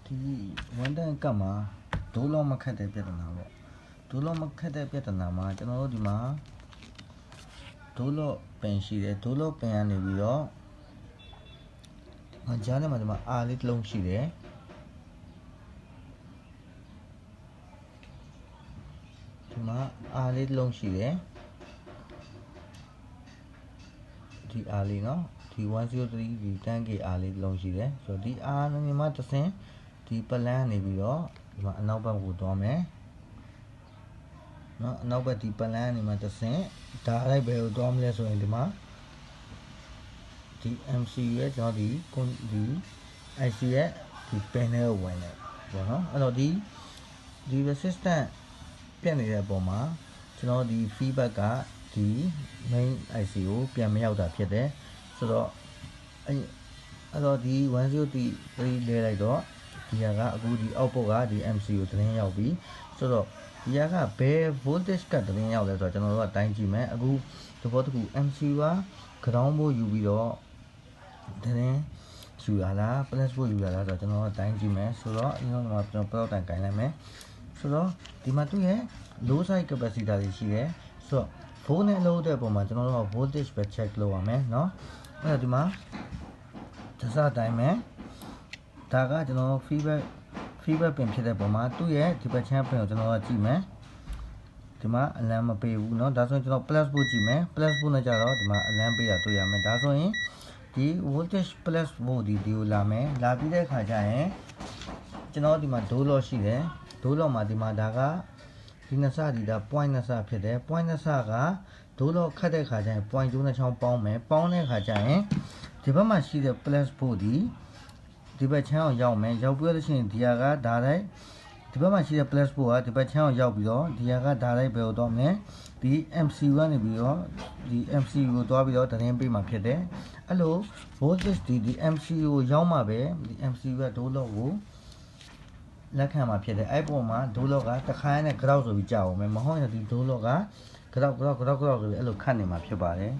ဒီဝန်တန်ကတ်မှာဒိုးလုံးမခတ်တဲ့ပြဿနာပေါ့ဒိုးလုံးမခတ်တဲ့ပြဿနာမှာကျွန်တော်တို့ဒီမှာဒိုးလို့ပင်ရှိတယ်ဒိုးလို့ပင်ကနေပြီးတော့ကြားထဲမှာဒီမှာအာလေးတစ်လုံးရှိတယ်ဒီမှာအာလေးတစ်လုံးရှိတယ်ဒီအာလေးနော်ဒီ103ဒီ 10k အာလေးတစ်လုံးရှိတယ်ဆိုတော့ဒီအာနေမှာတစ်ဆင့်ဒီပလန်နေပြီးတော့ဒီမှာအနောက်ဘက်ကိုသွားမယ်နော်အနောက်ဘက်ဒီပလန်နေမှာတစ်ဆင့်ဒါလိုက်ပဲကိုသွားမလဲဆိုရင်ဒီမှာဒီ MC ရဲ့ကျွန်တော်ဒီ IC ရဲ့ဒီ panel ကိုဝင်တယ်ပေါ့နော်အဲ့တော့ဒီ resistance ပြတ်နေတဲ့အပေါ်မှာကျွန်တော်ဒီ feedback ကဒီ main IC ကိုပြန်မရောက်တာဖြစ်တယ်ဆိုတော့အဲ့တော့ဒီ103လဲလိုက်တော့ဒီကအခုဒီ output ကဒီ MC ကိုသတင်းရောက်ပြီဆိုတော့ဒီကဘယ် voltage ကသတင်းရောက်လဲဆိုတော့ကျွန်တော်တို့ကတိုင်းကြည့်မယ်အခုသဘောတခု MC က ground ဘို့ယူပြီးတော့သတင်းယူရလား plus ဘို့ယူရလားဆိုတော့ကျွန်တော်တို့တိုင်းကြည့်မယ်ဆိုတော့အရင်ကကျွန်တော် product တိုင်လိုက်မယ်ဆိုတော့ဒီမှာသူ့ရဲ့ low side capacitor တွေရှိတယ်ဆိုတော့ volt နဲ့ load တဲ့ပုံမှာကျွန်တော်တို့က voltage ပဲ check လုပ်ရမယ်เนาะအဲ့တော့ဒီမှာသစတိုင်းမယ်ဒါကကျွန်တော် feedback ပင်ဖြစ်တဲ့ပုံမှာသူ့ရဲ့ဒီဘက်ချမ်းပင်ကိုကျွန်တော်ကကြည့်မယ်ဒီမှာအလံမပေးဘူးเนาะဒါဆိုရင်ကျွန်တော် plus ဖို့ကြည့်မယ် plus ဖို့နဲ့ကြတော့ဒီမှာအလံပေးတာတွေ့ရမယ်ဒါဆိုရင်ဒီ voltage plus volt ဒီကိုလာမယ်လာပြီးတဲ့အခါကျရင်ကျွန်တော်ဒီမှာဒိုးလော့ရှိတယ်ဒိုးလော့မှာဒီမှာဒါကဒီနှစ်ဆဒီဒါ point နှစ်ဆဖြစ်တယ် point နှစ်ဆကဒိုးလော့ခတ်တဲ့အခါကျရင် point 2နှစ်ချောင်းပေါင်းမယ်ပေါင်းတဲ့အခါကျရင်ဒီဘက်မှာရှိတဲ့ plus volt ဒီဘက်ချမ်းအောင်ရောက်မယ်ရောက်ပြီးလို့ရှိရင်ဒီဟာကဒါလိုက်ဒီဘက်မှာရှိတဲ့ plus ဖို့ကဒီဘက်ချမ်းအောင်ရောက်ပြီးတော့ဒီဟာကဒါလိုက်ဘယ်ကိုတော့မလဲဒီ MCU ကနေပြီးတော့ဒီ MCU ကိုတွားပြီးတော့သတင်းပေးမှာဖြစ်တယ်အဲ့လို voltage ဒီ MCU ကိုရောက်မှပဲဒီ MCU ကဒိုးလော့ကိုလက်ခံမှာဖြစ်တယ်အဲ့ပုံမှာဒိုးလော့ကတခါနဲ့ ground ဆိုပြီးကြောက်အောင်မယ်မဟုတ်ရင်ဒီဒိုးလော့က ground ဆိုပြီးအဲ့လိုခတ်နေမှာဖြစ်ပါတယ်